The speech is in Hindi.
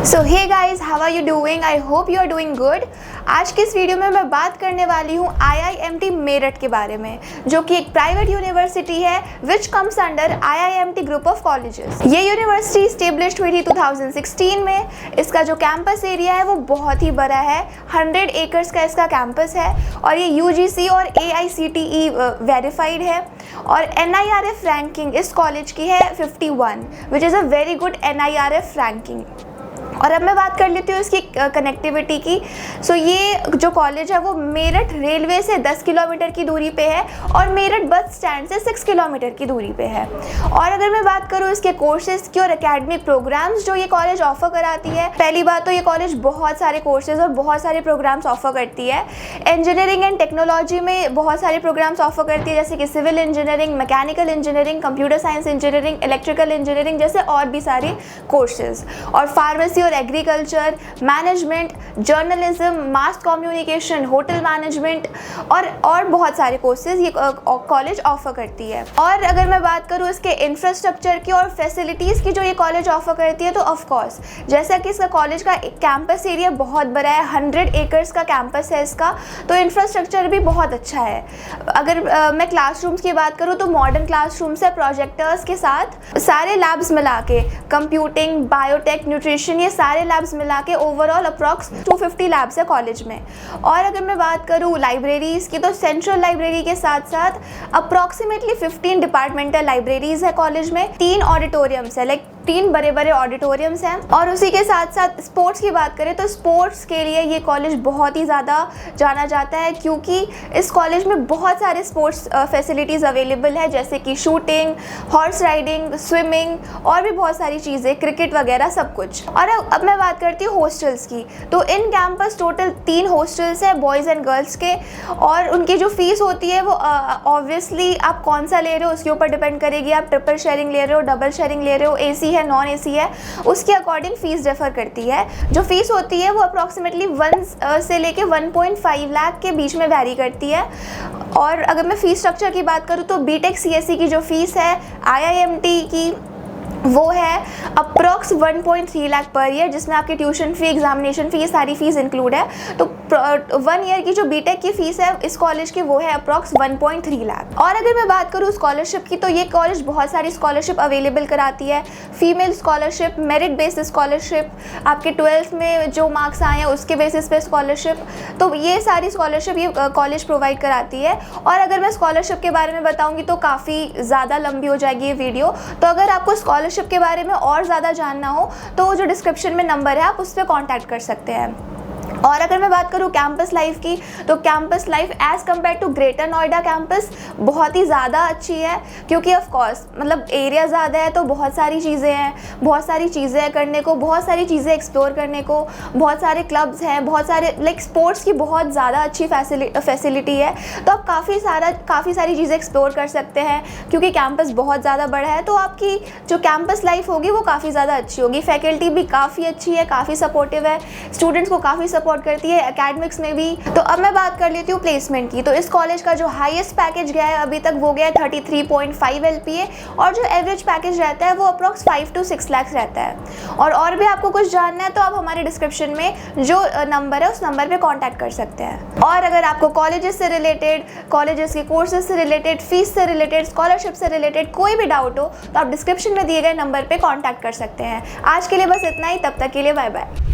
So hey guys, how are you doing? I hope you are doing good. आज की इस वीडियो में मैं बात करने वाली हूँ IIMT मेरठ के बारे में, जो कि एक प्राइवेट यूनिवर्सिटी है which comes under IIMT group of colleges. ये यूनिवर्सिटी स्टेब्लिश्ड हुई थी 2016 में। इसका जो कैंपस एरिया है वो बहुत ही बड़ा है, 100 एकर्स का इसका कैंपस है और ये UGC और AICTE वेरीफाइड है। और NIRF रैंकिंग इस कॉलेज की है 51, which is a very good NIRF ranking. और अब मैं बात कर लेती हूँ इसकी कनेक्टिविटी की। सो ये जो कॉलेज है वो मेरठ रेलवे से 10 किलोमीटर की दूरी पे है और मेरठ बस स्टैंड से 6 किलोमीटर की दूरी पे है। और अगर मैं बात करूँ इसके कोर्सेज की और एकेडमिक प्रोग्राम्स जो ये कॉलेज ऑफर कराती है, पहली बात तो ये कॉलेज बहुत सारे कोर्सेज और बहुत सारे प्रोग्राम्स ऑफर करती है। इंजीनियरिंग एंड टेक्नोलॉजी में बहुत सारे प्रोग्राम्स ऑफर करती है, जैसे कि civil engineering, mechanical engineering, computer science engineering, electrical engineering जैसे और भी सारे कोर्सेज। और फार्मेसी और agriculture, management, journalism, mass communication, hotel management और बहुत सारे कोर्सेज ये कॉलेज ऑफर करती है। और अगर मैं बात करूँ इसके इंफ्रास्ट्रक्चर की और फैसिलिटीज़ की जो ये कॉलेज ऑफर करती है, तो ऑफ कोर्स जैसा कि इसका कॉलेज का कैंपस एरिया बहुत बड़ा है, 100 एकर्स का कैंपस है इसका, तो इंफ्रास्ट्रक्चर भी बहुत अच्छा है। अगर मैं क्लासरूम्स की बात करूँ तो मॉडर्न क्लासरूम्स है, प्रोजेक्टर्स के साथ सारे लैब्स मिला के, कंप्यूटिंग, बायोटेक, न्यूट्रिशन, ये सारे लैब्स मिला के ओवरऑल अप्रॉक्स 250 लैब्स है कॉलेज में। और अगर मैं बात करूँ लाइब्रेरीज़ की, तो सेंट्रल लाइब्रेरी के साथ साथ अप्रॉक्सीमेटली 15 डिपार्टमेंटल लाइब्रेरीज़ है कॉलेज में, 3 ऑडिटोरियम्स है, लाइक 3 बड़े बड़े ऑडिटोरियम्स हैं। और उसी के साथ साथ स्पोर्ट्स की बात करें तो स्पोर्ट्स के लिए ये कॉलेज बहुत ही ज़्यादा जाना जाता है, क्योंकि इस कॉलेज में बहुत सारे स्पोर्ट्स फैसिलिटीज़ अवेलेबल है, जैसे कि शूटिंग, हॉर्स राइडिंग, स्विमिंग और भी बहुत सारी चीज़ें, क्रिकेट वगैरह सब कुछ। और अब मैं बात करती हूँ हॉस्टल्स की, तो इन कैंपस टोटल 3 हॉस्टल्स हैं बॉयज़ एंड गर्ल्स के, और उनकी जो फीस होती है वो ऑब्वियसली आप कौन सा ले रहे हो उसके ऊपर डिपेंड करेगी। आप ट्रिपल शेयरिंग ले रहे हो, डबल शेयरिंग ले रहे हो, AC है, नॉन AC है, उसके अकॉर्डिंग फ़ीस डिफर करती है। जो फ़ीस होती है वो अप्रॉक्सीमेटली 1 से लेके 1.5 लाख के बीच में वैरी करती है। और अगर मैं फ़ीस स्ट्रक्चर की बात करूँ तो BTech CSE की जो फ़ीस है IIMT की वो है अप्रॉक्स 1.3 लाख पर ईयर, जिसमें आपकी ट्यूशन फ़ी, एग्जामिनेशन फ़ी, ये सारी फीस इंक्लूड है। तो 1 ईयर की जो BTech की फ़ीस है इस कॉलेज की वो है अप्रॉक्स 1.3 लाख। और अगर मैं बात करूँ स्कॉलरशिप की, तो ये कॉलेज बहुत सारी स्कॉलरशिप अवेलेबल कराती है। Female scholarship, merit based scholarship, आपके 12th में जो मार्क्स आए हैं उसके बेसिस पे स्कॉलरशिप, तो ये सारी स्कॉलरशिप ये कॉलेज प्रोवाइड कराती है। और अगर मैं स्कॉलरशिप के बारे में बताऊँगी तो काफ़ी ज़्यादा लंबी हो जाएगी ये वीडियो, तो अगर आपको स्कॉलरशिप के बारे में और ज़्यादा जानना हो तो जो डिस्क्रिप्शन में नंबर है आप उस पर कॉन्टैक्ट कर सकते हैं। और अगर मैं बात करूँ कैंपस लाइफ की, तो campus life as compare to greater Noida campus बहुत ही ज़्यादा अच्छी है, क्योंकि ऑफ कोर्स मतलब एरिया ज़्यादा है तो बहुत सारी चीज़ें हैं, बहुत सारी चीज़ें हैं करने को, बहुत सारी चीज़ें एक्सप्लोर करने को, बहुत सारे क्लब्स हैं, बहुत सारे लाइक स्पोर्ट्स की बहुत ज़्यादा अच्छी फैसिलिटी है, तो आप काफ़ी सारी चीज़ें एक्सप्लोर कर सकते हैं। क्योंकि कैंपस बहुत ज़्यादा बड़ा है तो आपकी जो कैंपस लाइफ होगी वो काफ़ी ज़्यादा अच्छी होगी। फैकल्टी भी काफ़ी अच्छी है, काफ़ी सपोर्टिव है, स्टूडेंट्स को काफ़ी सपोर्ट करती है एकेडमिक्स में भी। तो अब मैं बात कर लेती हूँ प्लेसमेंट की, तो इस कॉलेज का जो हाईएस्ट पैकेज गया है अभी तक वो गया है 33.5 LPA, और जो एवरेज पैकेज रहता है वो अप्रॉक्स 5 to 6 लाख रहता है। और भी आपको कुछ जानना है तो आप हमारे डिस्क्रिप्शन में जो नंबर है उस नंबर पे कांटेक्ट कर सकते हैं। और अगर आपको कॉलेजेस से रिलेटेड, कॉलेजेस के कोर्सेज से रिलेटेड, फीस से रिलेटेड, स्कॉलरशिप से रिलेटेड कोई भी डाउट हो तो आप डिस्क्रिप्शन में दिए गए नंबर पर कॉन्टैक्ट कर सकते हैं। आज के लिए बस इतना ही, तब तक के लिए बाय बाय।